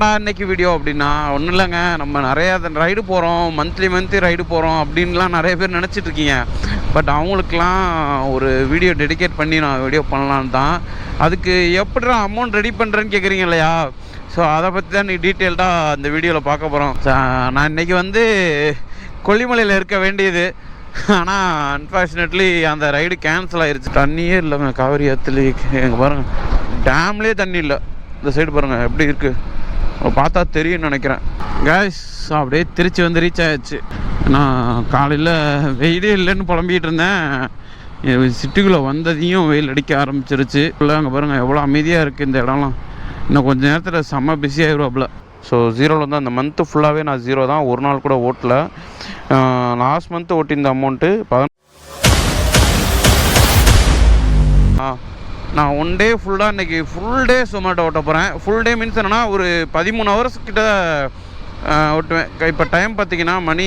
இன்னைக்கு வீடியோ அப்படின்னா ஒன்றும் இல்லைங்க. நம்ம நிறையா ரைடு போகிறோம், மந்த்லி ரைடு போகிறோம் அப்படின்லாம் நிறைய பேர் நினச்சிட்டு இருக்கீங்க. பட் அவங்களுக்கெலாம் ஒரு வீடியோ டெடிகேட் பண்ணி நான் வீடியோ பண்ணலான்னு தான். அதுக்கு எப்படி அமௌண்ட் ரெடி பண்ணுறேன்னு கேட்குறீங்க இல்லையா? ஸோ அதை பற்றி தான் நீ டீட்டெயில்டாக அந்த வீடியோவில் பார்க்க போகிறோம். நான் இன்றைக்கி வந்து கொல்லிமலையில் இருக்க வேண்டியது, ஆனால் அன்ஃபார்ச்சுனேட்லி அந்த ரைடு கேன்சல் ஆகிருச்சு. தண்ணியே இல்லைங்க காவிரி ஆற்றுல. எங்கள் பாருங்கள், டேம்லேயே தண்ணி இல்லை. இந்த சைடு பாருங்கள் எப்படி இருக்குது, பார்த்தா தெரியும்னு நினைக்கிறேன். கேஸ் அப்படியே திருச்சி வந்து ரீச் ஆகிடுச்சு. நான் காலையில் வெயிலே இல்லைன்னு புலம்பிகிட்டு இருந்தேன். சிட்டிக்குள்ளே வந்ததையும் வெயில் அடிக்க ஆரம்பிச்சிருச்சு. இல்லை அங்கே பாருங்கள் எவ்வளோ அமைதியாக இருக்குது இந்த இடம்லாம். இன்னும் கொஞ்சம் நேரத்தில் செம்ம பிஸியாகிடுவாப்புல. ஸோ ஜீரோவில் வந்து அந்த மந்த்து ஃபுல்லாகவே நான் ஜீரோ தான், ஒரு நாள் கூட ஓட்டல. லாஸ்ட் மந்த்து ஓட்டியிருந்த அமௌண்ட்டு நான் ஒன் டே ஃபுல்லாக இன்றைக்கி ஃபுல் டே சொமேட்டோ ஓட்ட போகிறேன். ஃபுல் டே மீன்ஸ் என்னென்னா ஒரு 13 ஹவர்ஸ் கிட்ட ஓட்டுவேன். இப்போ டைம் பார்த்திங்கன்னா மணி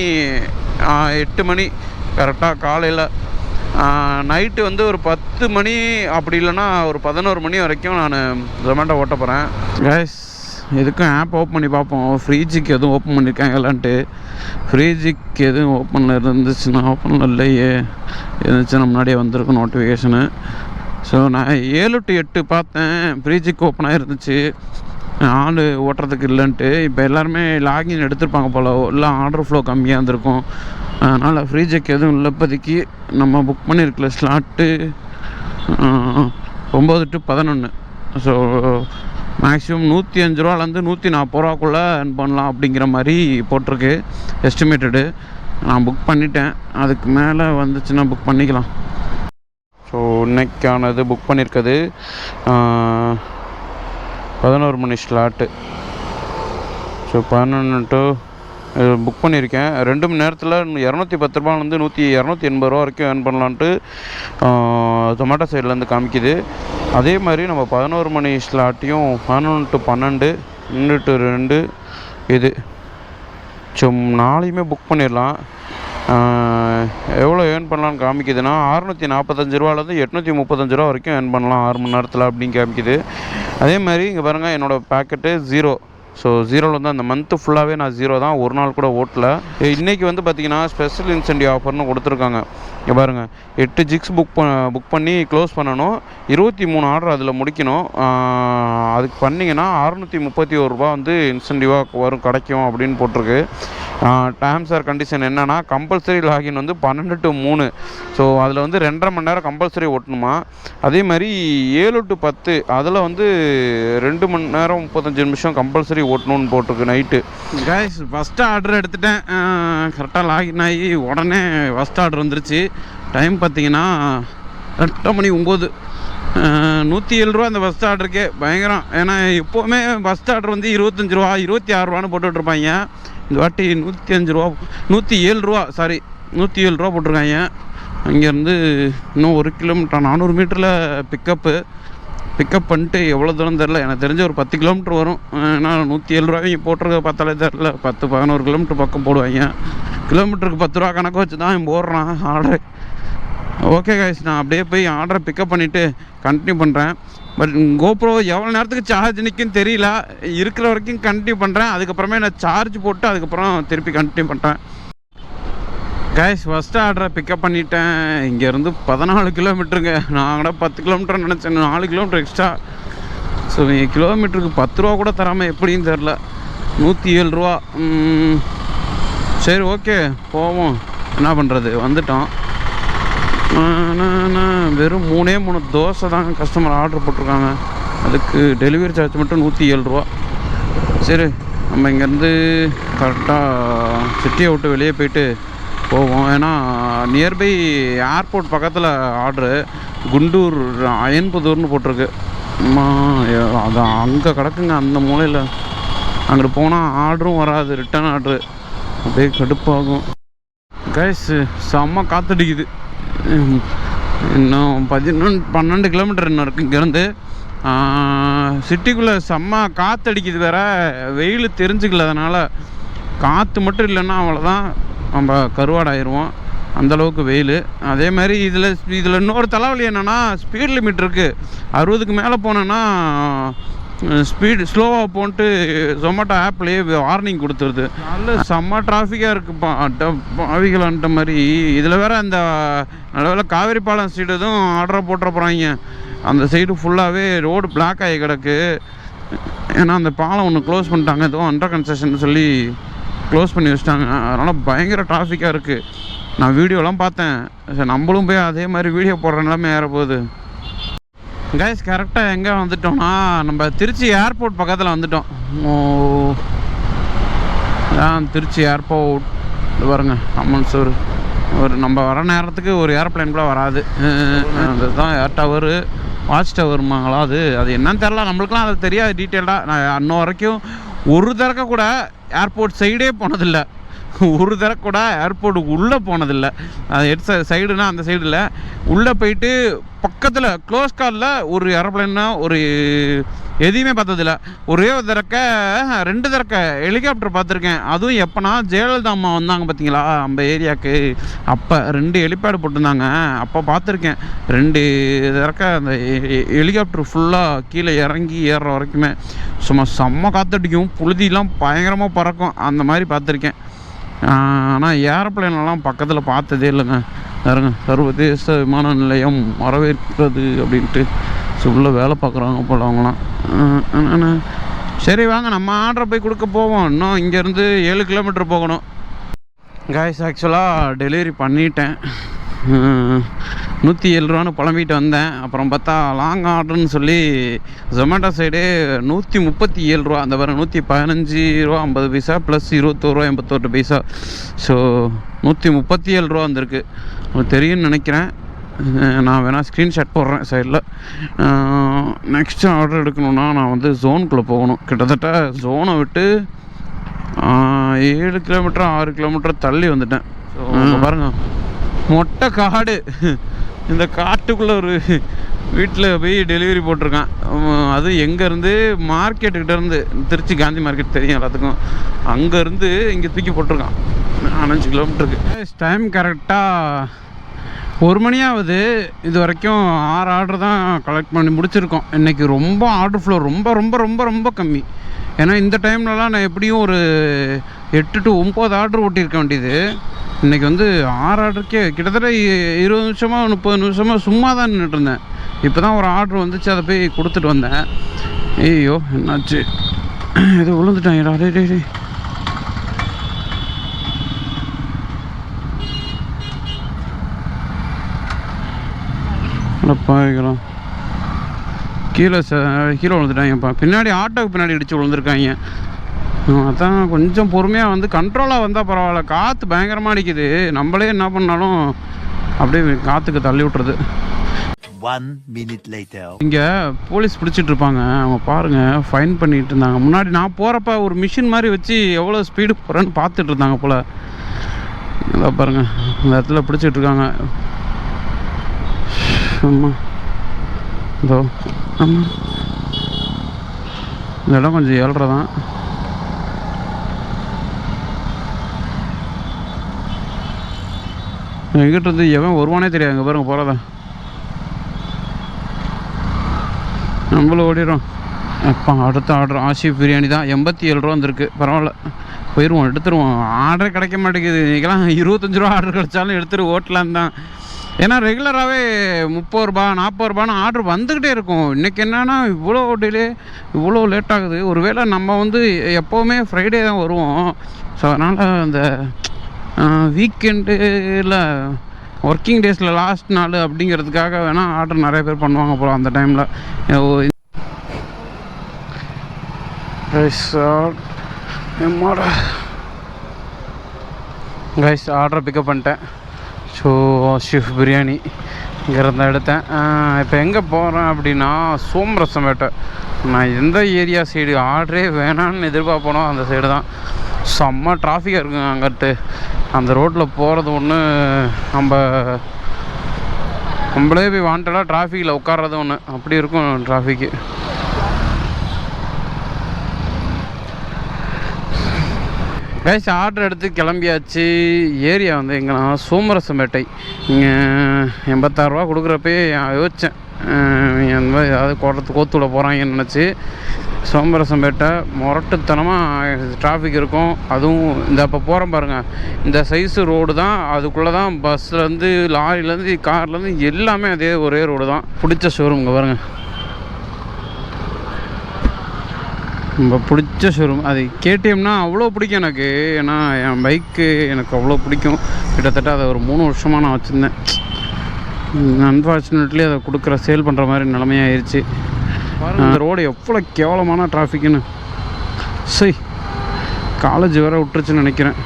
8 மணி கரெக்டாக காலையில். நைட்டு வந்து ஒரு 10 மணி அப்படி இல்லைன்னா ஒரு 11 மணி வரைக்கும் நான் ஜொமேட்டோ ஓட்ட போகிறேன். கேஸ் எதுக்கும் ஆப் ஓப்பன் பண்ணி பார்ப்போம், ஃப்ரீஜுக்கு எதுவும் ஓப்பன் பண்ணியிருக்காங்களான்ட்டு. ஃப்ரீஜுக்கு எதுவும் ஓப்பனில் இருந்துச்சுன்னா, ஓப்பனில் இல்லையே, இருந்துச்சுன்னா முன்னாடியே வந்திருக்கும் நோட்டிஃபிகேஷனு. ஸோ நான் 7 to 8 பார்த்தேன், ஃப்ரீஜுக்கு ஓப்பனாக இருந்துச்சு, ஆள் ஓட்டுறதுக்கு இல்லைன்ட்டு. இப்போ எல்லாருமே லாகின் எடுத்துருப்பாங்க போல், எல்லாம் ஆர்டர் ஃப்ளோ கம்மியாக இருந்திருக்கும். அதனால் ஃப்ரீஜுக்கு எதுவும் இல்லை இப்போதைக்கு. நம்ம புக் பண்ணியிருக்கல ஸ்லாட்டு 9 to 11. ஸோ மேக்ஸிமம் 105 ரூபாலேருந்து 140 ரூபாக்குள்ளே earn பண்ணலாம் அப்படிங்கிற மாதிரி போட்டிருக்கு எஸ்டிமேட்டடு. நான் புக் பண்ணிட்டேன், அதுக்கு மேலே வந்துச்சுன்னா புக் பண்ணிக்கலாம். ஸோ இன்னைக்கானது புக் பண்ணியிருக்குது 11 மணி ஸ்லாட்டு. ஸோ 11 to புக் பண்ணியிருக்கேன். 2 மணி நேரத்தில் 210 ரூபாலேருந்து 280 ரூபா வரைக்கும் ஏர்ன் பண்ணலான்ட்டு ஜொமேட்டோ சைட்லேருந்து காமிக்குது. அதே மாதிரி நம்ம 11 மணி ஸ்லாட்டையும் 11 to 12, 2 to 2 இது. ஸோ நாளையுமே புக் பண்ணிடலாம். எவ்வளோ ஏர்ன் பண்ணலான்னு காமிக்குதுன்னா 645 ரூபாலேருந்து 835 ரூபா வரைக்கும் ஏர்ன் பண்ணலாம் 6 மணி நேரத்தில் அப்படின்னு காமிக்குது. அதே மாதிரி இங்கே பாருங்கள், என்னோடய பேக்கெட்டு ஜீரோ. ஸோ ஜீரோவில் வந்து அந்த மந்த்து ஃபுல்லாகவே நான் ஜீரோ தான், ஒரு நாள் கூட ஓட்டல. இன்றைக்கி வந்து பார்த்திங்கன்னா ஸ்பெஷல் இன்சென்டிவ் ஆஃபர்னு கொடுத்துருக்காங்க. இங்கே பாருங்கள், 8 ஜிக்ஸ் புக் பண்ணி க்ளோஸ் பண்ணணும், 23 ஆர்டர் அதில் முடிக்கணும். அதுக்கு பண்ணிங்கன்னா 631 ரூபா வந்து இன்சென்டிவாக கிடைக்கும் அப்படின்னு போட்டிருக்கு. டேர்ம்ஸ் ஆர் கண்டிஷன் என்னென்னா, கம்பல்சரி லாகின் வந்து 12 to 3. ஸோ அதில் வந்து 2.5 மணி நேரம் கம்பல்சரி ஓட்டணுமா. அதே மாதிரி 7 to 10 அதில் வந்து 2 மணி நேரம் 35 நிமிஷம் கம்பல்சரி ஓட்டணும்னு போட்டிருக்கு நைட்டு. கைஸ் ஃபஸ்ட்டு ஆர்டர் எடுத்துட்டேன், கரெக்டாக லாகின் ஆகி உடனே ஃபஸ்ட் ஆர்டர் வந்துருச்சு. டைம் பார்த்திங்கன்னா 8:09. 107 ரூபா அந்த ஃபஸ்ட் ஆர்டருக்கே பயங்கரம். ஏன்னா எப்போவுமே ஃபஸ்ட் ஆர்டர் வந்து 25 ரூபா 26 ரூபான்னு போட்டுட்ருப்பாங்க. இந்த வாட்டி 105 ரூபா 107 ரூபா 107 ரூபா போட்டிருக்காங்க. அங்கேருந்து இன்னும் 1 கிலோமீட்டர் 400 மீட்டரில் பிக்கப் பண்ணிட்டு எவ்வளோ தூரம் தெரில, எனக்கு தெரிஞ்ச ஒரு 10 கிலோமீட்டர் வரும். ஏன்னா 107 ரூபாய்க்கு போட்டிருக்க பார்த்தாலே தெரில, 10-11 கிலோமீட்டர் பக்கம் போடுவாங்க. கிலோமீட்டருக்கு 10 ரூபா கணக்கு வச்சு தான் போடுறான் ஆர்டர். ஓகே கைஸ், நான் அப்படியே போய் ஆர்டரை பிக்கப் பண்ணிவிட்டு கண்டினியூ பண்ணுறேன். பட் கோப்ரோ எவ்வளோ நேரத்துக்கு சார்ஜ் நிற்குன்னு தெரியல, இருக்கிற வரைக்கும் கண்டினியூ பண்ணுறேன். அதுக்கப்புறமே நான் சார்ஜ் போட்டு அதுக்கப்புறம் திருப்பி கண்டினியூ பண்ணுறேன். கைஸ் ஃபஸ்ட்டு ஆர்டரை பிக்கப் பண்ணிட்டேன். இங்கேருந்து 14 கிலோமீட்டருங்க. நான் கூட 10 கிலோமீட்டர் நினச்சேன், 4 கிலோமீட்டர் எக்ஸ்ட்ரா. ஸோ கிலோமீட்டருக்கு 10 ரூபா கூட தராமல் எப்படின்னு தெரில. 107 ரூபா. சரி ஓகே போவோம், என்ன பண்ணுறது, வந்துட்டோம். வெறும் 3 தோசை தான் கஸ்டமர் ஆர்டர் போட்டிருக்காங்க. அதுக்கு டெலிவரி சார்ஜ் மட்டும் 107 ரூபா. சரி நம்ம இங்கேருந்து கரெக்டாக சிட்டியை விட்டு வெளியே போயிட்டு போவோம். ஏன்னா நியர்பை ஏர்போர்ட் பக்கத்தில் ஆர்டரு, குண்டூர் அயன்புதூர்னு போட்டிருக்கு. அதான் அங்கே கிடக்குங்க அந்த மூலையில். அங்கிட்டு போனால் ஆர்டரும் வராது, ரிட்டன் ஆர்டரு. அப்படியே கடுப்பாகும். கைஸ் செம்ம காற்றடிக்குது. இன்னும் 12 கிலோமீட்டர் இன்னும் இருக்குது இங்கேருந்து. சிட்டிக்குள்ளே செம்ம காற்றடிக்குது வேறு, வெயில் தெரிஞ்சுக்கல. அதனால் காற்று மட்டும் இல்லைன்னா அவ்வளோதான், நம்ம கருவாடாயிருவோம், அந்தளவுக்கு வெயில். அதே மாதிரி இதில் இன்னொரு தலைவலி என்னென்னா, ஸ்பீட் லிமிட் இருக்குது. 60க்கு மேலே போனேன்னா ஸ்பீடு ஸ்லோவாக போன்ட்டு ஜொமேட்டோ ஆப்லேயே வார்னிங் கொடுத்துருது. நல்ல செம்ம டிராஃபிக்காக இருக்குப்பா பாவிகளான்ட்ட மாதிரி. இதில் வேறு அந்த நல்ல காவேரி பாலம் சைடு எதுவும் ஆர்டரை போட்டுற போகிறாங்க. அந்த சைடு ஃபுல்லாகவே ரோடு பிளாக் ஆகி கிடக்கு. ஏன்னா அந்த பாலம் ஒன்று க்ளோஸ் பண்ணிட்டாங்க, எதுவும் அண்டர் கன்ஸ்ட்ரக்ஷன் சொல்லி க்ளோஸ் பண்ணி வச்சிட்டாங்க. அதனால் பயங்கர டிராஃபிக்காக இருக்குது. நான் வீடியோலாம் பார்த்தேன். சரி, நம்மளும் போய் அதே மாதிரி வீடியோ போடுற நிலைமை ஏற போகுது. கைஸ் கரெக்டாக எங்கே வந்துட்டோம்னா நம்ம திருச்சி ஏர்போர்ட் பக்கத்தில் வந்துட்டோம். திருச்சி ஏர்போர்ட் பாருங்க. அம்மன்சூர் ஒரு நம்ம வர நேரத்துக்கு ஒரு ஏரோப்ளைன் கூட வராது. அதுதான் ஏர் டவரு, வாட்ச் டவருமாங்களா? அது என்னன்னு தெரில, நம்மளுக்குலாம் அது தெரியாது டீட்டெயில்டாக. நான் இன்னும் வரைக்கும் ஒரு தடவை கூட ஏர்போர்ட் சைடே போனதில்லை. ஒரு தடவை கூட ஏர்போர்ட்டுக்கு உள்ளே போனதில்லை. அது சைடுனா அந்த சைடில் உள்ளே போயிட்டு பக்கத்தில் க்ளோஸ் காலில் ஒரு ஏரோப்ளைன்னா ஒரு எதையுமே பார்த்ததில்ல. ஒரே ஒரு தடவை 2 தடவை ஹெலிகாப்டர் பார்த்துருக்கேன். அதுவும் எப்போனா ஜெயலலிதா அம்மா வந்தாங்க பார்த்தீங்களா நம்ம ஏரியாவுக்கு, அப்போ 2 ஹெலிபேடு போட்டிருந்தாங்க. அப்போ பார்த்துருக்கேன் 2 தடவை அந்த ஹெலிகாப்டர் ஃபுல்லாக கீழே இறங்கி ஏறுற வரைக்குமே சும்மா செம்ம காற்றடிக்கும், புழுதியெலாம் பயங்கரமாக பறக்கும். அந்த மாதிரி பார்த்துருக்கேன். ஆனால் ஏரோப்ளைனெல்லாம் பக்கத்தில் பார்த்ததே இல்லைங்க. பாருங்க, சர்வதேச விமான நிலையம் வரவேற்கிறது அப்படின்ட்டு உள்ள வேலை பார்க்குறாங்க போல அவங்களாம். சரி வாங்க நம்ம ஆர்டரை போய் கொடுக்க போவோம். இன்னும் இங்கேருந்து 7 கிலோமீட்டர் போகணும். காய்ஸ் ஆக்சுவலாக டெலிவரி பண்ணிட்டேன். 107 ரூபான்னு புலம்பிட்டு வந்தேன். அப்புறம் பார்த்தா லாங் ஆர்டர்னு சொல்லி ஜொமேட்டோ சைடே 137 ரூபா. அந்த வர 115 ரூபா 50 பைசா ப்ளஸ் 21 ரூபா 81 பைசா. ஸோ 137 ரூபா வந்திருக்கு. உங்களுக்கு தெரியும்னு நினைக்கிறேன். நான் வேணால் ஸ்க்ரீன்ஷாட் போடுறேன் சைடில். நெக்ஸ்ட்டு ஆர்டர் எடுக்கணுன்னா நான் வந்து ஜோனுக்குள்ளே போகணும். கிட்டத்தட்ட ஜோனை விட்டு 7 கிலோமீட்டர் 6 கிலோமீட்டர் தள்ளி வந்துட்டேன். ஸோ பாருங்கள், மொட்டை காடு. இந்த காட்டுக்குள்ளே ஒரு வீட்டில் போய் டெலிவரி போட்டிருக்கான். அது எங்கேருந்து மார்க்கெட்டுக்கிட்டேருந்து, திருச்சி காந்தி மார்க்கெட் தெரியும் எல்லாத்துக்கும், அங்கேருந்து இங்கே தூக்கி போட்டிருக்கான் 5 கிலோமீட்டருக்கு. டைம் கரெக்டாக 1 மணி ஆகுது. இது வரைக்கும் 6 ஆர்டர் தான் கலெக்ட் பண்ணி முடிச்சிருக்கோம். இன்றைக்கி ரொம்ப ஆர்டர் ஃப்ளோ ரொம்ப ரொம்ப ரொம்ப ரொம்ப கம்மி. ஏன்னா இந்த டைம்லலாம் நான் எப்படியும் ஒரு 8 to 9 ஆர்டர் ஓட்டியிருக்க வேண்டியது. இன்றைக்கி வந்து 6 ஆர்டருக்கே கிட்டத்தட்ட 20 நிமிஷமாக 30 நிமிஷமாக சும்மா தான் நின்றுட்டு இருந்தேன். இப்போ தான் ஒரு ஆர்டர் வந்துச்சு, அதை போய் கொடுத்துட்டு வந்தேன். ஐயோ என்னாச்சு, ஏதோ விழுந்துட்டாங்கடா. டே பாய்க்கலாம், கீழே விழுந்துட்டாங்கப்பா. பின்னாடி ஆட்டோவுக்கு பின்னாடி இடித்து விழுந்துருக்காங்க. அதான் கொஞ்சம் பொறுமையாக வந்து கண்ட்ரோலாக வந்தால் பரவாயில்ல. காற்று பயங்கரமாக அடிக்குது. நம்மளே என்ன பண்ணாலும் அப்படியே காற்றுக்கு தள்ளி விட்டுறது. 1 minute later. இங்கே போலீஸ் பிடிச்சிட்டு இருப்பாங்க. அவங்க பாருங்கள் ஃபைன் பண்ணிகிட்டு இருந்தாங்க. முன்னாடி நான் போகிறப்ப ஒரு மிஷின் மாதிரி வச்சு எவ்வளோ ஸ்பீடு போகிறேன்னு பார்த்துட்டு இருந்தாங்க போல். இதை பாருங்கள், இந்த இடத்துல பிடிச்சிட்டு இருக்காங்க. ஆமாம், இதோ ஆமாம், இந்த இடம் கொஞ்சம் ஏழ்றதான். எங்கிட்ட இருந்து எவன் வருவானே தெரியாது. அங்கே பாருங்க போகிறத, நம்மளும் ஓடிடும். அப்பா அடுத்த ஆர்டர் ஆஷிப் பிரியாணி தான். 87 ரூபா வந்திருக்கு. பரவாயில்ல, போயிடுவோம், எடுத்துருவோம். ஆர்டரே கிடைக்க மாட்டேங்குது. இன்றைக்கெல்லாம் 25 ரூபா ஆர்டர் கிடைச்சாலும் எடுத்துகிட்டு ஓட்டலான்னு தான். ஏன்னா ரெகுலராகவே 30 ரூபா 40 ரூபான்னு ஆர்டர் வந்துக்கிட்டே இருக்கும். இன்றைக்கி என்னென்னா இவ்வளோ டிலே, இவ்வளோ லேட் ஆகுது. ஒருவேளை நம்ம வந்து எப்போவுமே ஃப்ரைடே தான் வருவோம். ஸோ அதனால் அந்த வீக்கெண்டில் ஒர்க்கிங் டேஸில் லாஸ்ட் நாள் அப்படிங்கிறதுக்காக வேணால் ஆர்டர் நிறைய பேர் பண்ணுவாங்க போல் அந்த டைமில். கைஸ் ஆர்டரை பிக்கப் பண்ணிட்டேன். ஸோ ஷிஃப் பிரியாணி இங்கேருந்து எடுத்தேன். இப்போ எங்கே போகிறேன் அப்படின்னா சோம்ரசம்பேட்டை. நான் எந்த ஏரியா சைடு ஆர்டரே வேணான்னு எதிர்பார்ப்பனோ அந்த சைடு தான். செம்ம டிராஃபிக்காக இருக்குங்க அங்கிட்டு. அந்த ரோட்டில் போகிறது ஒன்று, நம்மளே போய் வாண்டடாக டிராஃபிக்கில் உட்கார்றது ஒன்று, அப்படி இருக்கும் டிராஃபிக்கு. கைஸ் ஆர்டர் எடுத்து கிளம்பியாச்சு. ஏரியா வந்து எங்கன்னா சோமரசம்பேட்டை. இங்கே 86 ரூபா கொடுக்குறப்பே யோசித்தேன் அந்த மாதிரி ஏதாவது கோத்துவிட போகிறாங்கன்னு நினச்சி. சோமரசம்பேட்டை முரட்டுத்தனமாக டிராஃபிக் இருக்கும். அதுவும் இந்த இப்போ போகிறோம் பாருங்கள், இந்த சைஸு ரோடு தான். அதுக்குள்ளே தான் பஸ்லேருந்து லாரிலேருந்து கார்லேருந்து எல்லாமே அதே ஒரே ரோடு தான். பிடிச்ச ஷோரூம்ங்க பாருங்கள், ரொம்ப பிடிச்ச ஷோரூம். அது கேடிஎம்னா அவ்வளோ பிடிக்கும் எனக்கு. ஏன்னா என் பைக்கு எனக்கு அவ்வளோ பிடிக்கும். கிட்டத்தட்ட அதை ஒரு 3 வருஷமாக நான் வச்சுருந்தேன். அன்ஃபார்ச்சுனேட்லி அதை கொடுக்குற சேல் பண்ணுற மாதிரி நிலைமையாயிருச்சு. இந்த ரோடு எவ்வளோ கேவலமான டிராஃபிக்குன்னு. சரி, காலேஜ் வேறு விட்டுருச்சுன்னு நினைக்கிறேன்.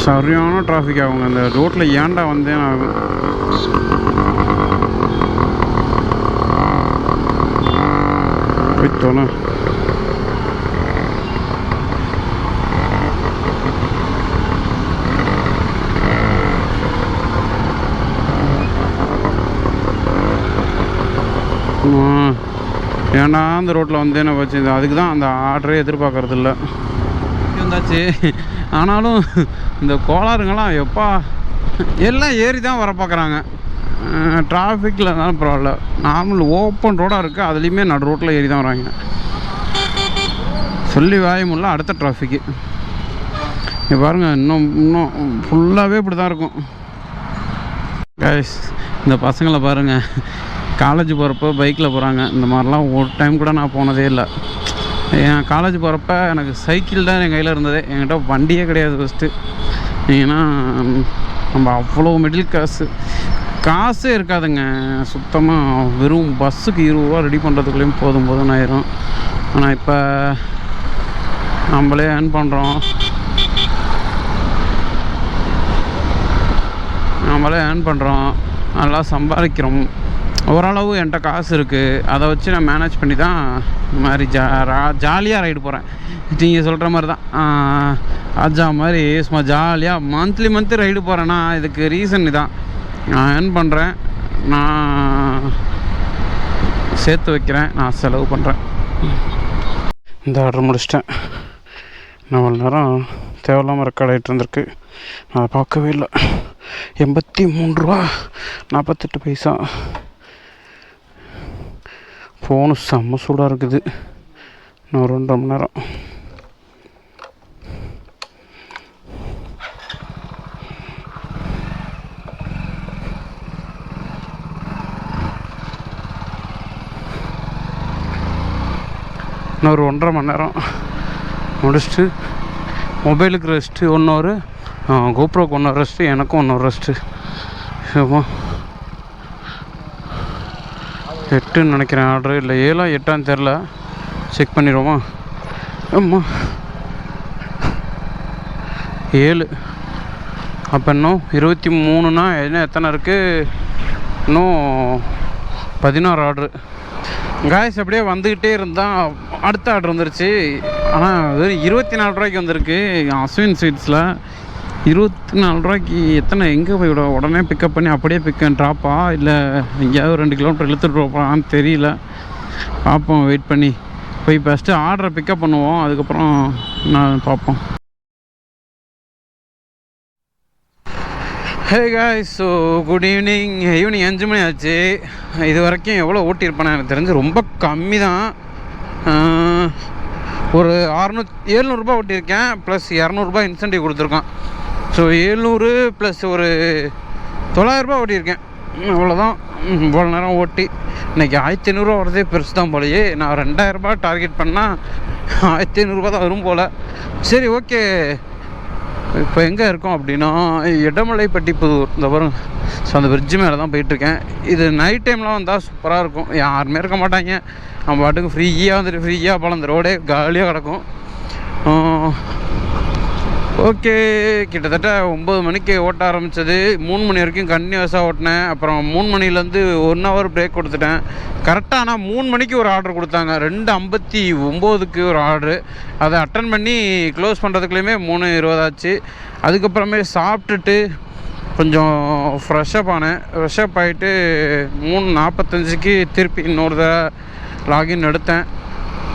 சரியான டிராஃபிக் ஆகுங்க அந்த ரோட்டில். ஏன்டா வந்தேன் ஆகும். போய்த்தோண்ணா ஏன்னா அந்த ரோட்டில் வந்து என்ன வச்சு அதுக்கு தான் அந்த ஆர்டரே எதிர்பார்க்கறது இல்லை. வந்தாச்சு. ஆனாலும் இந்த கோளாறுங்கெல்லாம் எப்பா எல்லாம் ஏறி தான் வர பார்க்குறாங்க. டிராஃபிக்லனாலும் பரவாயில்ல, நார்மல் ஓப்பன் ரோடாக இருக்குது, அதுலேயுமே நடு ரோட்டில் ஏறி தான் வராங்க. சொல்லி வாயமுள்ள அடுத்த டிராஃபிக்கு இங்கே பாருங்கள். இன்னும் ஃபுல்லாகவே இப்படி தான் இருக்கும் கைஸ். இந்த பசங்களை பாருங்கள், காலேஜ் போகிறப்போ பைக்கில் போகிறாங்க. இந்த மாதிரிலாம் ஒரு டைம் கூட நான் போனதே இல்லை. என் காலேஜ் போகிறப்ப எனக்கு சைக்கிள் தான் என் கையில் இருந்தது. என்கிட்ட வண்டியே கிடையாது ஃபஸ்ட்டு. ஏன்னா நம்ம அவ்வளோ மிடில் காசே இருக்காதுங்க சுத்தமாக. வெறும் பஸ்ஸுக்கு 20 ரூபா ரெடி பண்ணுறதுக்குள்ளேயும் போதும்னு ஆயிரும். ஆனால் இப்போ நம்மளே ஏர்ன் பண்ணுறோம். நல்லா சம்பாதிக்கிறோம். ஓரளவு என்கிட்ட காசு இருக்குது. அதை வச்சு நான் மேனேஜ் பண்ணி தான் இந்த மாதிரி ஜாலியாக ரைடு போகிறேன். நீங்கள் சொல்கிற மாதிரி தான் ராஜா மாதிரி சும்மா ஜாலியாக மந்த்லி ரைடு போகிறேன்னா இதுக்கு ரீசன் இதான். நான் ஏர்ன் பண்ணுறேன், நான் சேர்த்து வைக்கிறேன், நான் செலவு பண்ணுறேன். இந்த ஆர்டர் முடிச்சிட்டேன். நான் இவ்வளோ நேரம் தேவையில்லாமல் ரெக்கார்ட் ஆகிட்டு இருந்திருக்கு, நான் அதை பார்க்கவே இல்லை. 83 ரூபா 48 பைசா. ஃபோனு செம்ம சூடாக இருக்குது. இன்னும் 2.5 மணி நேரம். இன்னொரு 1.5 மணி நேரம் முடிச்சுட்டு மொபைலுக்கு ரெஸ்ட்டு 1 ஹவர், கோப்ரோக்கு 1 ஹவர் ரெஸ்ட்டு, எனக்கும் 1 ஹவர் ரெஸ்ட்டு. சரிம்மா 8ன்னு நினைக்கிறேன் ஆர்டரு, இல்லை 7ஆ 8ஆன்னு தெரில, செக் பண்ணிடுவோமா? ஆமா 7. அப்போ இன்னும் 23னா என்ன எத்தனை இருக்குது? இன்னும் 16 ஆர்டரு. காய்ஸ் அப்படியே வந்துக்கிட்டே இருந்தால் அடுத்த ஆர்டர் வந்துருச்சு. ஆனால் வெறும் 24 ரூபாய்க்கு வந்திருக்கு அஸ்வின் ஸ்வீட்ஸில். 24 ரூபாய்க்கு எத்தனை எங்கே போய் விட உடனே பிக்கப் பண்ணி அப்படியே ட்ராப்பா இல்லை எங்கேயாவது 2 கிலோமீட்டர் இழுத்துட்டு போகலான்னு தெரியல. பார்ப்போம், வெயிட் பண்ணி போய் ஃபஸ்ட்டு ஆர்டரை பிக்கப் பண்ணுவோம், அதுக்கப்புறம் நான் பார்ப்போம். Hey guys, so good evening. Evening 5 மணி ஆச்சு. இது வரைக்கும் எவ்வளோ ஓட்டியிருப்பேன்னு எனக்கு தெரிஞ்சு ரொம்ப கம்மி தான். ஒரு 700 ரூபா ஓட்டியிருக்கேன், ப்ளஸ் 200 ரூபா இன்சென்டிவ் கொடுத்துருக்கான். ஸோ 700 ப்ளஸ் ஒரு 900 ரூபா ஓட்டியிருக்கேன். அவ்வளோதான். இவ்வளோ நேரம் ஓட்டி இன்றைக்கி 1500 ரூபா வரதே பெருசு தான் போலையே. நான் 2000 ரூபா டார்கெட் பண்ணால் 1500 ரூபா தான் வரும் போல். சரி, ஓகே. இப்போ எங்கே இருக்கோம் அப்படின்னா இடமலைப்பட்டி புதூர். இந்த வரும். ஸோ அந்த பிரிட்ஜு மேலே தான் போயிட்டுருக்கேன். இது நைட் டைம்லாம் வந்தால் சூப்பராக இருக்கும். யாருமே இருக்க மாட்டாங்க. நம்ம பாட்டுக்கு ஃப்ரீயாக வந்துட்டு ஃப்ரீயாக போகலாம். அந்த ரோடே காலியாக கிடக்கும். ஓகே, கிட்டத்தட்ட 9 மணிக்கு ஓட்ட ஆரம்பித்தது. 3 மணி வரைக்கும் கன்டினியூஸாக ஓட்டினேன். அப்புறம் 3 மணிலேருந்து 1 ஹவர் பிரேக் கொடுத்துட்டேன். கரெக்டாக ஆனால் 3 மணிக்கு ஒரு ஆர்டர் கொடுத்தாங்க, 2:59க்கு ஒரு ஆர்டரு. அதை அட்டன் பண்ணி க்ளோஸ் பண்ணுறதுக்குள்ளேயுமே 3:20 ஆச்சு. அதுக்கப்புறமே சாப்பிட்டுட்டு கொஞ்சம் ஃப்ரெஷ்ஷப் ஆனேன். ஃப்ரெஷ்ஷப் ஆகிட்டு 3:45க்கு திருப்பி இன்னொரு லாகின் எடுத்தேன்.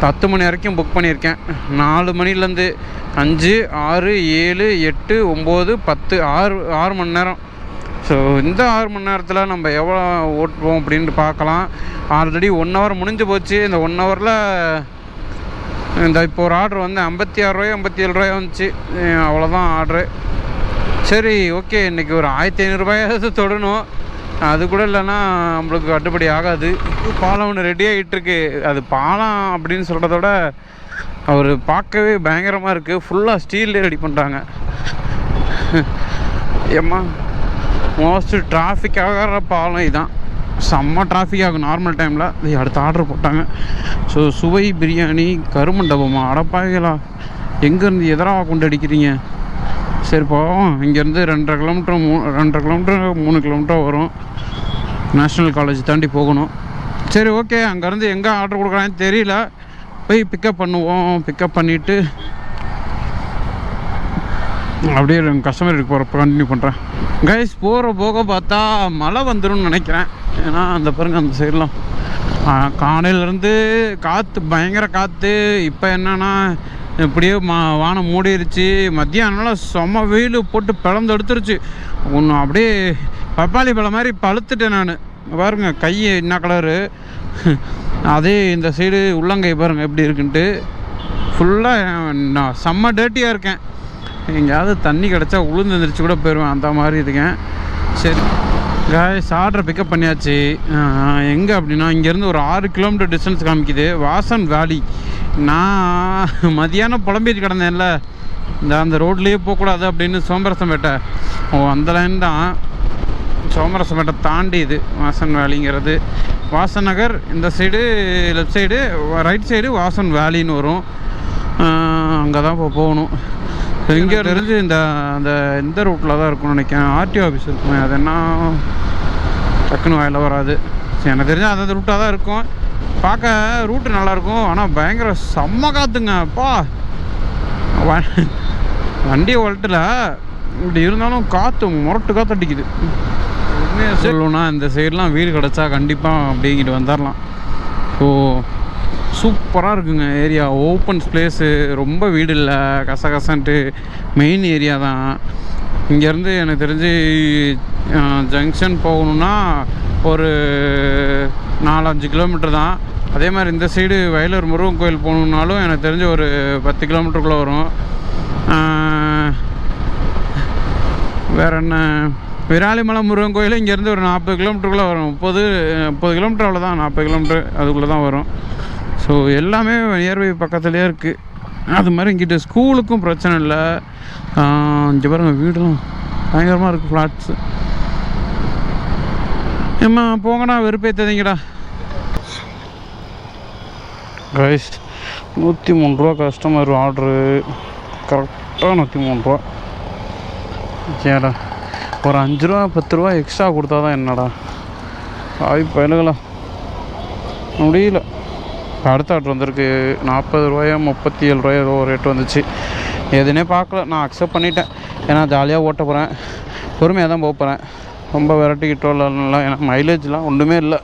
10 மணி வரைக்கும் புக் பண்ணியிருக்கேன். 4 மணிலேருந்து 5, 6, 7, 8, 9, 10 6 மணி நேரம். ஸோ இந்த 6 மணி நேரத்தில் நம்ம எவ்வளோ ஓட்டுவோம் அப்படின்ட்டு பார்க்கலாம். ஆல்ரெடி 1 ஹவர் முடிஞ்சு போச்சு. இந்த 1 ஹவரில் இந்த இப்போ ஒரு ஆர்டர் வந்து 56 ரூபாயோ 57 ரூபாயோ வந்துச்சு. அவ்வளோதான் ஆர்டரு. சரி, ஓகே, இன்றைக்கி ஒரு 1500 ரூபாயாவது தொடணும். அது கூட இல்லைன்னா நம்மளுக்கு கட்டுப்படி ஆகாது. பாலம் ஒன்று ரெடி ஆகிட்டுருக்கு. அது பாலம் அப்படின்னு சொல்கிறத விட அவர் பார்க்கவே பயங்கரமாக இருக்குது. ஃபுல்லாக ஸ்டீல்லே ரெடி பண்ணுறாங்க. ஏம்மா, மோஸ்ட்டு டிராஃபிக் ஆகிற பாலம் இதுதான். செம்ம டிராஃபிக் ஆகும் நார்மல் டைமில். அடுத்த ஆர்டர் போட்டாங்க. ஸோ சுவை பிரியாணி கருமண்டபமா, அடப்பாய்களா, எங்கேருந்து எதிராக கொண்டு அடிக்கிறீங்க? சரி போவோம். இங்கேருந்து 2.5 கிலோமீட்டர் 2.5 கிலோமீட்டர் 3 கிலோமீட்டர் வரும். நேஷ்னல் காலேஜ் தாண்டி போகணும். சரி, ஓகே, அங்கேருந்து எங்கே ஆர்டர் கொடுக்குறான்னு தெரியல. போய் பிக்கப் பண்ணுவோம். பிக்கப் பண்ணிவிட்டு அப்படியே கஸ்டமர் வீட்டுக்கு போகிறப்ப கண்டினியூ பண்ணுறேன். கைஸ், போக பார்த்தா மழை வந்துடும் நினைக்கிறேன். ஏன்னா அந்த பாருங்க, அந்த சைடெலாம் காலையிலேருந்து காற்று, பயங்கர காற்று. இப்போ என்னென்னா இப்படியே வானம் மூடிருச்சு. மத்தியானம்லாம் செம்ம வெயில் போட்டு பிளந்து எடுத்துருச்சு. ஒன்று அப்படியே பப்பாளி பழம் மாதிரி பழுத்துட்டேன் நான். பாருங்க, கை என்ன கலரு. அதே இந்த சைடு உள்ளங்கை பாருங்கள் எப்படி இருக்குன்ட்டு. ஃபுல்லாக நான் செம்ம டேர்ட்டியாக இருக்கேன். எங்கேயாவது தண்ணி கிடச்சா உளுந்து எழுந்திரிச்சு கூட போயிடுவேன், அந்த மாதிரி இருக்கேன். சரி காய்ஸ், ஆர்டரை பிக்கப் பண்ணியாச்சு. எங்கே அப்படின்னா இங்கேருந்து ஒரு 6 கிலோமீட்டர் டிஸ்டன்ஸ் காமிக்குது. வாசன் வேலி. நான் மதியானம் புலம்பிட்டு கிடந்தேன்ல, அந்த ரோட்லேயே போகக்கூடாது அப்படின்னு. சோமரசம்பேட்டை, அந்த லைன் தான். சோமரசம்பேட்டை தாண்டி இது வாசன் வேலிங்கிறது. வாசன் நகர் இந்த side, left side, right side Vasan வேலின்னு வரும். அங்கே தான் இப்போ போகணும். இங்கே தெரிஞ்சு இந்த ரூட்டில் தான் இருக்கும்னு நினைக்கிறேன். ஆர்டிஓ ஆஃபீஸ் இருக்குமே, அது என்ன டக்குன்னு வாயில் வராது. சரி, எனக்கு தெரிஞ்சு அந்த ரூட்டாக தான் இருக்கும். பார்க்க ரூட்டு நல்லாயிருக்கும். ஆனால் பயங்கர செம்ம காற்றுங்க. அப்பா, வண்டியை ஒலட்டில் இப்படி இருந்தாலும் காற்று முரட்டு காற்று அடிக்குது. உண்மையாக சொல்லணும்னா இந்த சைடெலாம் வீடு கிடச்சா கண்டிப்பாக அப்படிங்கிட்டு வந்துடலாம். ஸோ சூப்பராக இருக்குங்க ஏரியா. ஓப்பன் ஸ்பேஸு, ரொம்ப வீடு இல்லை, கசகசன்ட்டு. மெயின் ஏரியா தான். இங்கேருந்து எனக்கு தெரிஞ்சு ஜங்ஷன் போகணுன்னா ஒரு 4-5 கிலோமீட்டர் தான். அதே மாதிரி இந்த சைடு வயலூர் முருகன் கோயில் போகணுன்னாலும் எனக்கு தெரிஞ்ச ஒரு 10 கிலோமீட்டருக்குள்ளே வரும். வேறு என்ன, விராலிமலை முருகன் கோயில் இங்கேருந்து ஒரு 40 கிலோமீட்டருக்குள்ளே வரும். 30 கிலோமீட்டர், அவ்வளோதான், 40 கிலோமீட்டர் அதுக்குள்ளே தான் வரும். ஸோ எல்லாமே நியர்பை பக்கத்துலேயே இருக்குது. அது மாதிரி இங்கிட்ட ஸ்கூலுக்கும் பிரச்சனை இல்லை. இங்கே பாருங்கள், வீடெலாம் பயங்கரமாக இருக்குது, ஃப்ளாட்ஸு. ஏம்மா போங்கடா, வெறுப்பேற்றாதீங்கடா. கைஸ், 103 ரூபா கஸ்டமர் ஆர்டரு. கரெக்டாக 103 ரூபா. ஏடா, ஒரு 5 ரூபா 10 ரூபா எக்ஸ்ட்ரா கொடுத்தா தான் என்னடா பயலுகளா, முடியல. அடுத்த ஆர்டர் வந்திருக்கு. 40 ரூபாயோ 37 ரூபாயோ ஏதோ ஒரு ரேட்டு வந்துச்சு. எதுனே பார்க்கல, நான் அக்செப்ட் பண்ணிட்டேன். ஏன்னா ஜாலியாக ஓட்ட போகிறேன், பொறுமையாக தான் போக போகிறேன். ரொம்ப விரட்டிக்கிட்டோ இல்லைலாம். ஏன்னா மைலேஜ்லாம் ஒன்றுமே இல்லை.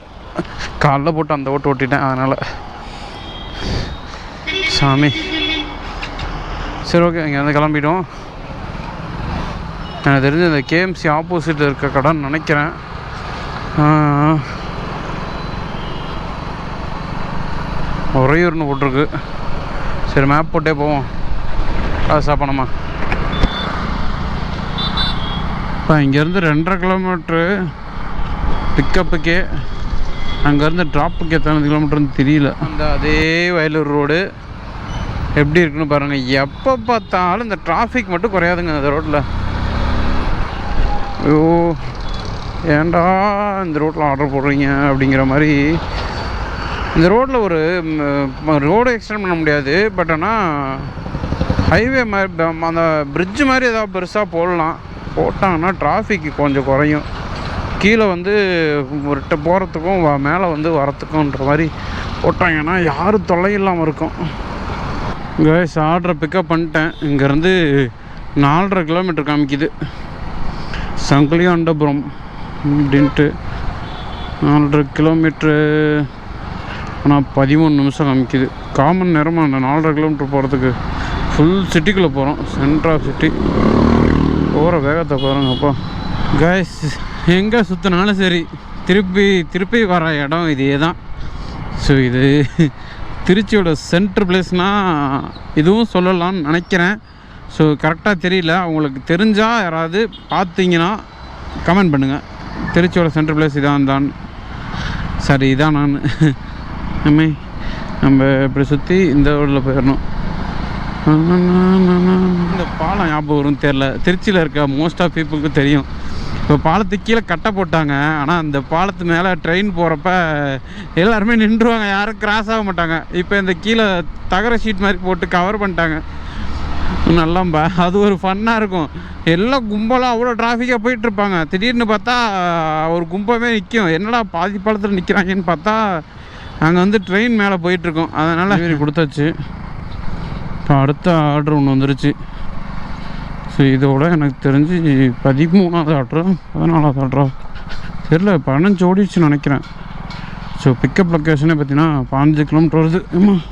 காலைல போட்டு அந்த ஓட்டிட்டேன், அதனால். சாமி, சரி ஓகே, இங்கே வந்து கிளம்பிட்டோம். எனக்கு தெரிஞ்சு இந்த கேஎம்சி ஆப்போசிட்டில் இருக்க கடைன்னு நினைக்கிறேன். உறையூர்னு போட்டிருக்கு. சரி, மேப் போட்டே போவோம். அது சாப்பிடணுமா? இப்போ இங்கேருந்து 2.5 கிலோமீட்ரு பிக்கப்புக்கே, அங்கேருந்து ட்ராப்புக்கு எத்தனை கிலோமீட்டர்னு தெரியல. அந்த அதே வயலூர் ரோடு எப்படி இருக்குன்னு பாருங்கள். எப்போ பார்த்தாலும் இந்த டிராஃபிக் மட்டும் குறையாதுங்க அந்த ரோட்டில். ஐயோ, ஏன்டா இந்த ரோட்டில் ஆர்டர் போடுறீங்க அப்படிங்கிற மாதிரி. இந்த ரோட்டில் ஒரு ரோடு எக்ஸ்டெண்ட் பண்ண முடியாது. பட் ஆனால் ஹைவே மாதிரி அந்த பிரிட்ஜு மாதிரி ஏதாவது பெருசாக போட்டாங்கன்னா டிராஃபிக் கொஞ்சம் குறையும். கீழே வந்து ஒரு போகிறதுக்கும் மேலே வந்து வரத்துக்கும்ன்ற மாதிரி போட்டாங்கன்னா யாரும் தொல்லை இல்லாமல் இருக்கும். கைஸ், ஆர்டரை பிக்கப் பண்ணிட்டேன். இங்கேருந்து 4.5 கிலோமீட்டர் காமிக்குது. சங்கிலியாண்டபுரம் அப்படின்ட்டு 4.5 கிலோமீட்ரு. ஆனால் 13 நிமிஷம் காமிக்குது. காமன் நேரமாக அந்த 4.5 கிலோமீட்டர் போகிறதுக்கு ஃபுல் சிட்டிக்குள்ளே போகிறோம். Centre of city. போகிற வேகத்தை பாருங்கப்பா கைஸ். எங்கே சுற்றினாலும் சரி திருப்பி வர இடம் இதே தான். ஸோ இது திருச்சியோட சென்ட்ரு பிளேஸ்னால் இதுவும் சொல்லலாம்னு நினைக்கிறேன். ஸோ கரெக்டாக தெரியல. அவங்களுக்கு தெரிஞ்சால் யாராவது பார்த்தீங்கன்னா கமெண்ட் பண்ணுங்கள். திருச்சியோட சென்ட்ரு பிளேஸ் இதான் தான். சரி இதான் நான் நம்ம இப்படி சுற்றி இந்த ரோடில் போயிடணும். இந்த பாலம் ஞாபகம் வரும்னு தெரில. திருச்சியில் இருக்க மோஸ்ட் ஆஃப் பீப்புளுக்கு தெரியும். இப்போ பாலத்துக்கு கீழே கட்டை போட்டாங்க. ஆனால் அந்த பாலத்து மேலே ட்ரெயின் போகிறப்ப எல்லாருமே நின்றுவாங்க, யாரும் கிராஸ் ஆக மாட்டாங்க. இப்போ இந்த கீழே தகர ஷீட் மாதிரி போட்டு கவர் பண்ணிட்டாங்க. நல்லாம்பா, அது ஒரு ஃபன்னாக இருக்கும். எல்லாம் கும்பலாக அவ்வளோ டிராஃபிக்காக போயிட்டுருப்பாங்க. திடீர்னு பார்த்தா ஒரு கும்பமே நிற்கும். என்னடா பாதி பாலத்தில் நிற்கிறாங்கன்னு பார்த்தா அங்கே வந்து ட்ரெயின் மேலே போயிட்டுருக்கோம். அதனால் மாரி கொடுத்தாச்சு. இப்போ அடுத்த ஆர்டர் ஒன்று வந்துருச்சு. ஸோ இதோட எனக்கு தெரிஞ்சு 13வது ஆர்டரா 14வது ஆர்டரா தெரியல, 15 ஓடிச்சுன்னு நினைக்கிறேன். ஸோ பிக்கப் லொக்கேஷனே பார்த்தீங்கன்னா 15 கிலோமீட்டர் வருது. ஆமாம்,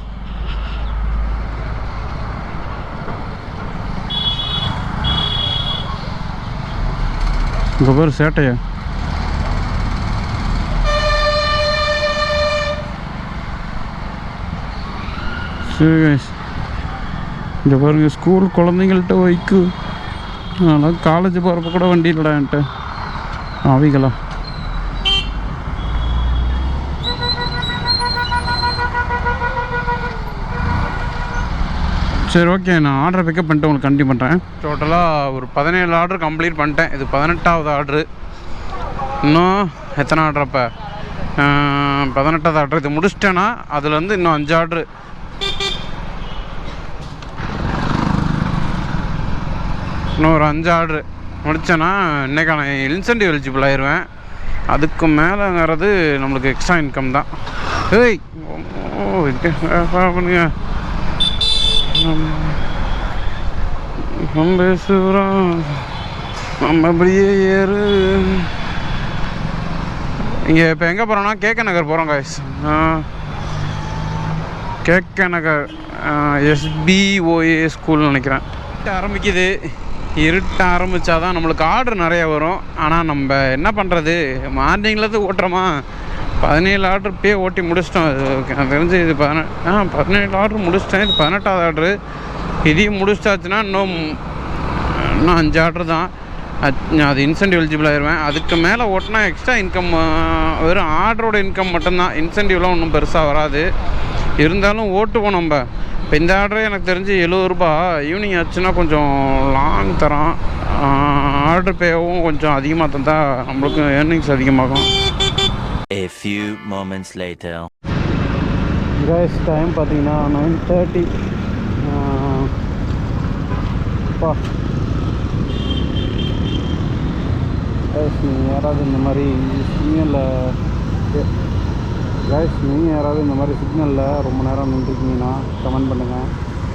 இங்கே பேர் சேட்டையா. சரி இந்த பாருங்க, ஸ்கூல் குழந்தைங்கள்ட்ட வைக்கு. அதனால் காலேஜ் போகிறப்ப கூட வண்டி இல்லைடா என்கிட்ட. ஆவிகளா. சரி ஓகே, நான் ஆர்டரை பிக்கப் பண்ணிட்டு உங்களுக்கு கண்டினியூ பண்ணுறேன். டோட்டலாக ஒரு 17 ஆர்டர் கம்ப்ளீட் பண்ணிட்டேன். இது 18வது ஆர்டரு. இன்னும் எத்தனை ஆர்டர்? அப்போ 18வது ஆர்டர். இது முடிச்சிட்டேன்னா அதில் வந்து இன்னும் 5 ஆர்டரு. இன்னும் ஒரு 5 ஆர்டரு முடித்தேன்னா இன்றைக்கான இன்சென்டிவ் எலிஜிபிள் ஆயிடுவேன். அதுக்கு மேலேங்கிறது நம்மளுக்கு எக்ஸ்ட்ரா இன்கம் தான். ஏய் பண்ணுங்க நம்ம பேசுகிறோம், நம்ம அப்படியே ஏறு. இங்கே இப்போ எங்கே போகிறோன்னா கேகே நகர் போகிறோம் காய்ஸ். கேகே நகர் SBOA ஸ்கூல்னு நினைக்கிறேன். ஆரம்பிக்குது. இருட்ட ஆரம்பித்தாதான் நம்மளுக்கு ஆர்டர் நிறையா வரும். ஆனால் நம்ம என்ன பண்ணுறது, மார்னிங்லேருந்து ஓட்டுறோமா. 17 ஆர்டர் இப்போயே ஓட்டி முடிச்சிட்டோம். எனக்கு தெரிஞ்சு இது 17 ஆர்டர் முடிச்சிட்டேன். இது 18வது ஆர்டரு. இதையும் முடிச்சிட்டாச்சுன்னா இன்னும் 5 ஆர்டர் தான். அது இன்சென்டிவ் எலிஜிபிள் ஆயிடுவேன். அதுக்கு மேலே ஓட்டினா எக்ஸ்ட்ரா இன்கம், வெறும் ஆர்டரோட இன்கம் மட்டும்தான். இன்சென்டிவ்லாம் ஒன்றும் பெருசாக வராது. இருந்தாலும் ஓட்டுவோம் நம்ம. இப்போ இந்த ஆர்டரே எனக்கு தெரிஞ்சு 70 ரூபா. ஈவினிங் ஆச்சுன்னா கொஞ்சம் லாங் தரோம். ஆர்டர் பேவும் கொஞ்சம் அதிகமாக தந்தால் நம்மளுக்கு ஏர்னிங்ஸ் அதிகமாகும். A few moments later. guys, time பார்த்தீங்கன்னா 9:30. நீங்கள் யாராவது இந்த மாதிரி சிக்னலில் ரொம்ப நேரம் நின்றுருக்கீங்கன்னா கமெண்ட் பண்ணுங்கள்.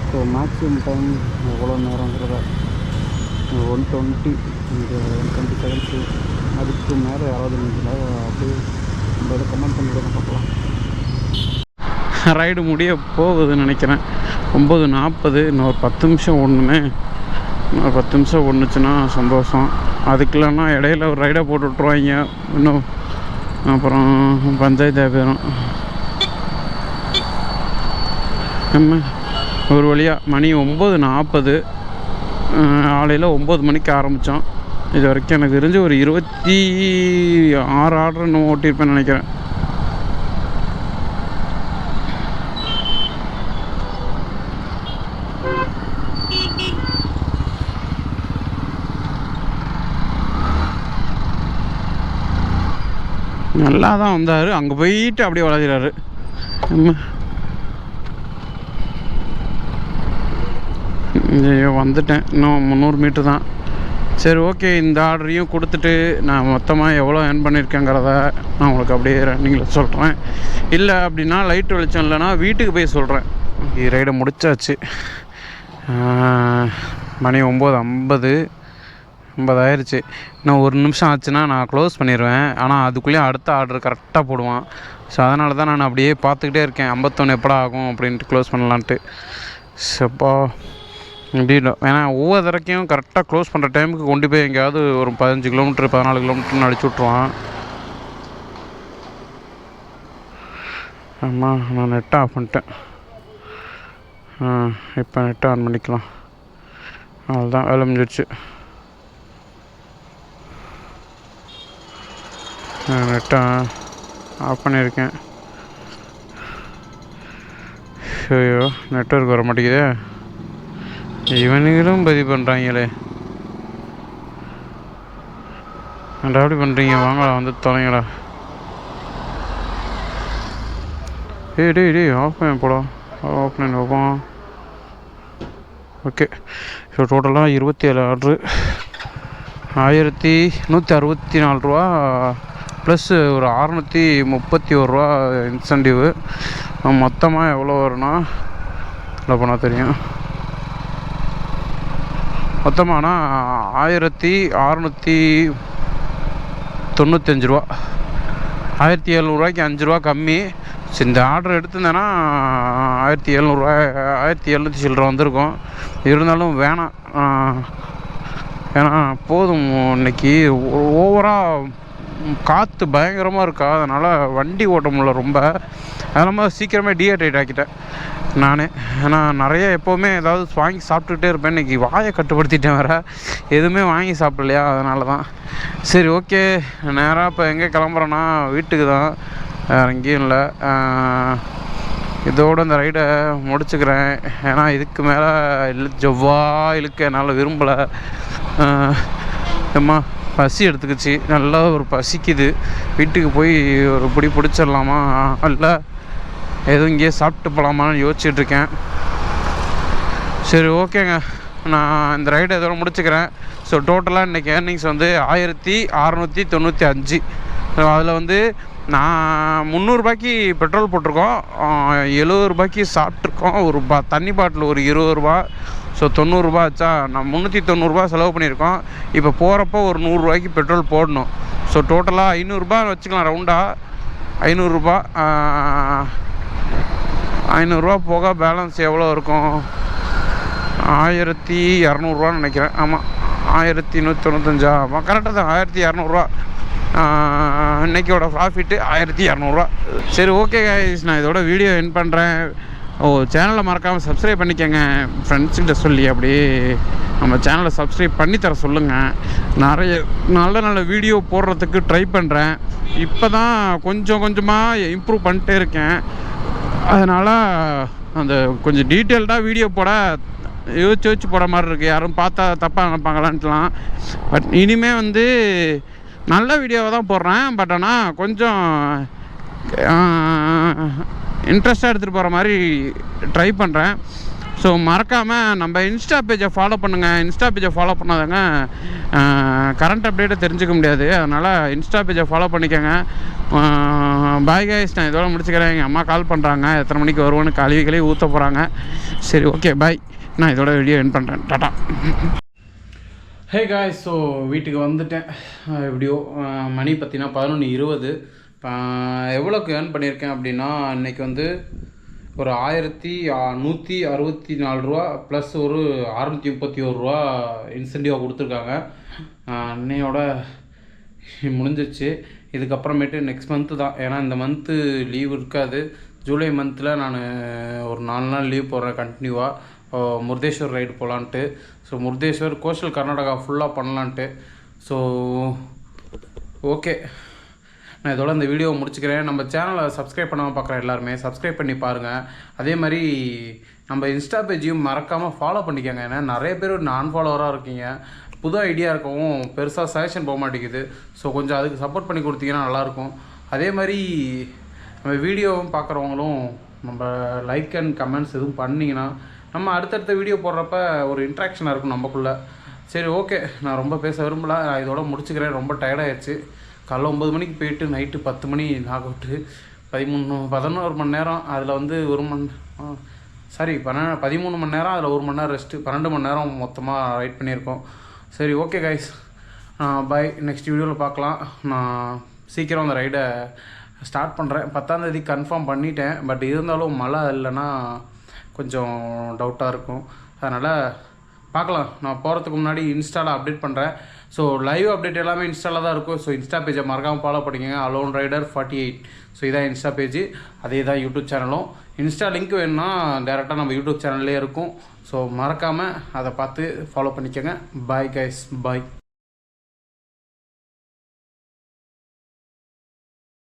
ஸோ மேக்ஸிமம் டைம் எவ்வளோ நேரங்கிறத 120 செகண்ட்ஸு அதுக்கு மேலே யாராவது நின்றுனா அப்படியே நம்ம இதை கமெண்ட் பண்ணிவிட பார்க்கலாம். ரைடு முடிய போகுதுன்னு நினைக்கிறேன். 9:40. இன்னும் ஒரு 10 நிமிஷம் ஓடணுமே. இன்னும் 10 நிமிஷம் ஓடுனுச்சுன்னா சந்தோஷம். அதுக்குள்ளனா இடையில ஒரு ரைடை போட்டு விட்ருவாங்க. இன்னும் அப்புறம் பஞ்சாயத்து போயிடும். நம்ம ஒரு வழியாக மணி 9:40. காலையில் 9 மணிக்கு ஆரம்பித்தோம். இது வரைக்கும் எனக்கு தெரிஞ்சு ஒரு 26 ஆர்டர் இன்னும் ஓட்டியிருப்பேன்னு நினைக்கிறேன். நல்லா தான் வந்தார். அங்கே போயிட்டு அப்படியே வளர்கிறாரு. வந்துட்டேன். இன்னும் 300 மீட்டர் தான். சரி ஓகே, இந்த ஆர்டரையும் கொடுத்துட்டு நான் மொத்தமாக எவ்வளோ ஏர்ன் பண்ணியிருக்கேங்கிறத நான் உங்களுக்கு அப்படியே ரன்னிங்கில் சொல்கிறேன். இல்லை அப்படின்னா லைட் வெளிச்சம் இல்லைன்னா வீட்டுக்கு போய் சொல்கிறேன். ரைடை முடிச்சாச்சு. மணி 9:50. 50 ஆயிடுச்சு. இன்னும் ஒரு நிமிஷம் ஆச்சுன்னா நான் க்ளோஸ் பண்ணிடுவேன். ஆனால் அதுக்குள்ளேயும் அடுத்த ஆர்டர் கரெக்டாக போடுவான். ஸோ அதனால தான் நான் அப்படியே பார்த்துக்கிட்டே இருக்கேன் 51 எப்படா ஆகும் அப்படின்ட்டு க்ளோஸ் பண்ணலான்ட்டு. சப்பா முடியல. ஏன்னா ஒவ்வொரு தடக்கையும் கரெக்டாக க்ளோஸ் பண்ணுற டைமுக்கு கொண்டு போய் எங்கேயாவது ஒரு 15 கிலோமீட்டர் 14 கிலோமீட்டர்னு அடிச்சு விட்ருவான். ஆமாம், நான் நெட்டை ஆஃப் பண்ணிட்டேன். இப்போ நெட்டை ஆன் பண்ணிக்கலாம். அவ்வளோதான், வேலை முடிஞ்சிடுச்சு. நெட்டை ஆஃப் பண்ணியிருக்கேன். ஐயோ, நெட்வொர்க் வர மாட்டேங்குதே. இவனுங்களும் பதிவு பண்ணுறாங்களே. ஏன்டா அப்படி பண்ணுறீங்க? வாங்கடா, வந்து தொலைங்கடா. டேய் ஆஃப் பண்ண போடா. ஆஃப் பண்ண வைப்போம். ஓகே, ஸோ டோட்டலாக 27 ஆர்ட்ரு, 1164 ரூபா ப்ளஸ் ஒரு 631 ரூபா இன்சென்டிவு. மொத்தமாக எவ்வளோ வரும்னா இல்லை பண்ணால் தெரியும். மொத்தமானா 1695 ரூபா, 1700 5 ரூபா கம்மி. இந்த ஆர்டர் எடுத்திருந்தேன்னா 1700 1700 சில்லரை வந்திருக்கும். இருந்தாலும் வேணாம், ஏன்னா போதும். இன்னைக்கு ஓவராக காற்று பயங்கரமாக இருக்கா, அதனால் வண்டி ஓட்ட முடியல ரொம்ப. அதனால் சீக்கிரமே டீஹைட்ரேட் ஆக்கிட்டேன் நான். ஏன்னா நிறைய எப்போவுமே ஏதாவது வாங்கி சாப்பிட்டுக்கிட்டே இருப்பேன். இன்றைக்கி வாயை கட்டுப்படுத்திட்டேன் வேறு, எதுவுமே வாங்கி சாப்பிடலையா, அதனால தான். சரி, ஓகே, நேராக இப்போ எங்கே கிளம்புறேன்னா வீட்டுக்கு தான், வேறு எங்கேயும் இல்லை. இதோடு இந்த ரைடை முடிச்சுக்கிறேன். ஏன்னா இதுக்கு மேலே இழுக்க என்னால் விரும்பலை. அம்மா பசி எடுத்துக்கிச்சு, நல்லா ஒரு பசிக்குது. வீட்டுக்கு போய் ஒரு பிடி பிடிச்சிடலாமா இல்லை எதுவும் இங்கேயே சாப்பிட்டு போகலாமான்னு யோசிச்சுட்ருக்கேன். சரி, ஓகேங்க, நான் இந்த ரைடை இதோட முடிச்சுக்கிறேன். ஸோ டோட்டலாக இன்றைக்கி ஏர்னிங்ஸ் வந்து 1695. அதில் வந்து நான் 300 ரூபாய்க்கு பெட்ரோல் போட்டிருக்கோம், 70 ரூபாய்க்கு சாப்பிட்ருக்கோம், ஒரு தண்ணி பாட்டில் ஒரு 20 ரூபா. ஸோ 90 ரூபா ஆச்சா. நான் 390 ரூபா செலவு பண்ணியிருக்கோம். இப்போ போகிறப்போ ஒரு 100 ரூபாய்க்கு பெட்ரோல் போடணும். ஸோ டோட்டலாக 500 வச்சுக்கலாம் ரவுண்டாக. 500 ரூபா போக பேலன்ஸ் எவ்வளோ இருக்கும்? 1200 நினைக்கிறேன். ஆமாம், 1195. ஆமாம், கரெக்டாக தான், 1200 இன்றைக்கியோட ப்ராஃபிட்டு 1200. சரி, ஓகே கைஸ், நான் இதோட வீடியோ எண்ட் பண்ணுறேன். சேனலை மறக்காமல் சப்ஸ்கிரைப் பண்ணிக்கோங்க. ஃப்ரெண்ட்ஸ்கிட்ட சொல்லி அப்படியே நம்ம சேனலை சப்ஸ்கிரைப் பண்ணித்தர சொல்லுங்கள். நிறைய நல்ல வீடியோ போடுறதுக்கு ட்ரை பண்ணுறேன். இப்போ தான் கொஞ்சம் கொஞ்சமாக இம்ப்ரூவ் பண்ணிட்டே இருக்கேன். அதனால் அந்த கொஞ்சம் டீட்டெயில்டாக வீடியோ போட யோசிச்சு போட மாதிரி இருக்குது. யாரும் பார்த்தா தப்பாக நினைப்பாங்களான்ட்டுலாம். பட் இனிமேல் வந்து நல்ல வீடியோவை தான் போடுறேன். பட் ஆனால் கொஞ்சம் இன்ட்ரெஸ்ட்டாக எடுத்துகிட்டு போகிற மாதிரி ட்ரை பண்ணுறேன். ஸோ மறக்காமல் நம்ம இன்ஸ்டா பேஜை ஃபாலோ பண்ணுங்கள். இன்ஸ்டா பேஜை ஃபாலோ பண்ணாதாங்க கரண்ட் அப்டேட்டை தெரிஞ்சுக்க முடியாது. அதனால் இன்ஸ்டா பேஜை ஃபாலோ பண்ணிக்கோங்க. பாய் கைஸ், நான் இதோட முடிச்சுக்கிறேன். எங்கள் அம்மா கால் பண்ணுறாங்க, எத்தனை மணிக்கு வருவோன்னு கழுவி ஊற்ற போகிறாங்க. சரி, ஓகே, பாய். நான் இதோட வீடியோ எண்ட் பண்ணுறேன். டாட்டா. ஹே காய்ஸ், ஸோ வீட்டுக்கு வந்துட்டேன். எப்படியோ மணி பார்த்தீங்கன்னா 11:20. எவ்வளோக்கு ஏர்ன் பண்ணியிருக்கேன் அப்படின்னா, இன்றைக்கி வந்து ஒரு 1164 ரூபா ப்ளஸ் ஒரு 631 ரூபா இன்சென்டிவாக கொடுத்துருக்காங்க. அன்னையோட முடிஞ்சிச்சு. இதுக்கப்புறமேட்டு நெக்ஸ்ட் மந்த்து தான். ஏன்னா இந்த மந்த்து லீவ் இருக்காது. ஜூலை மந்தில் நான் ஒரு 4 நாள் லீவ் போடுறேன் கண்டினியூவாக, முருதேஸ்வர் ரைடு போகலான்ட்டு. ஸோ முருதேஸ்வர் கோஸ்டல் கர்நாடகா ஃபுல்லாக பண்ணலான்ட்டு. ஸோ ஓகே, நான் இதோட இந்த வீடியோவை முடிச்சுக்கிறேன். நம்ம சேனலை சப்ஸ்கிரைப் பண்ணாமல் பார்க்குற எல்லாருமே சப்ஸ்கிரைப் பண்ணி பாருங்கள். அதே மாதிரி நம்ம இன்ஸ்டா பேஜையும் மறக்காமல் ஃபாலோ பண்ணிக்கோங்க. ஏன்னா நிறைய பேர் நான் ஃபாலோவராக இருக்கீங்க. புது ஐடியா இருக்கவும் பெருசாக சஜஷன் போக மாட்டேங்குது. ஸோ கொஞ்சம் அதுக்கு சப்போர்ட் பண்ணி கொடுத்தீங்கன்னா நல்லாயிருக்கும். அதே மாதிரி நம்ம வீடியோவும் பார்க்குறவங்களும் நம்ம லைக் அண்ட் கமெண்ட்ஸ் எதுவும் பண்ணிங்கன்னா நம்ம அடுத்தடுத்த வீடியோ போடுறப்ப ஒரு இன்ட்ராக்ஷனாக இருக்கும் நம்மக்குள்ளே. சரி, ஓகே, நான் ரொம்ப பேச விரும்பலை. நான் இதோட முடிச்சுக்கிறேன். ரொம்ப டயர்டாகிடுச்சு. காலைல 9 மணிக்கு போயிட்டு நைட்டு 10 மணி நாக் அவுட்டு. 11 மணி நேரம். அதில் வந்து 13 மணி நேரம், அதில் 1 மணி நேரம் ரெஸ்ட்டு. 12 மணி நேரம் மொத்தமாக ரைட் பண்ணியிருக்கோம். சரி, ஓகே கைஸ், பாய். நெக்ஸ்ட் வீடியோவில் பார்க்கலாம். நான் சீக்கிரம் அந்த ரைடை ஸ்டார்ட் பண்ணுறேன். 10ஆம் தேதி கன்ஃபார்ம் பண்ணிட்டேன். பட் இருந்தாலும் மழை இல்லைன்னா கொஞ்சம் டவுட்டாக இருக்கும். அதனால் பார்க்கலாம். நான் போகிறதுக்கு முன்னாடி இன்ஸ்டாவில் அப்டேட் பண்ணுறேன். ஸோ லைவ் அப்டேட் எல்லாமே இன்ஸ்டாவில் தான் இருக்கும். ஸோ இன்ஸ்டா பேஜை மறக்காமல் ஃபாலோ பண்ணிக்கோங்க. Alone rider 48. ஸோ இதான் இன்ஸ்டா பேஜ். அதே தான் யூடியூப் சேனலும். இன்ஸ்டா லிங்க் வேணும்னா டேரெக்டாக நம்ம யூடியூப் சேனல்லே இருக்கும். ஸோ மறக்காமல் அதை பார்த்து ஃபாலோ பண்ணிக்கோங்க. பாய் கைஸ், பாய்.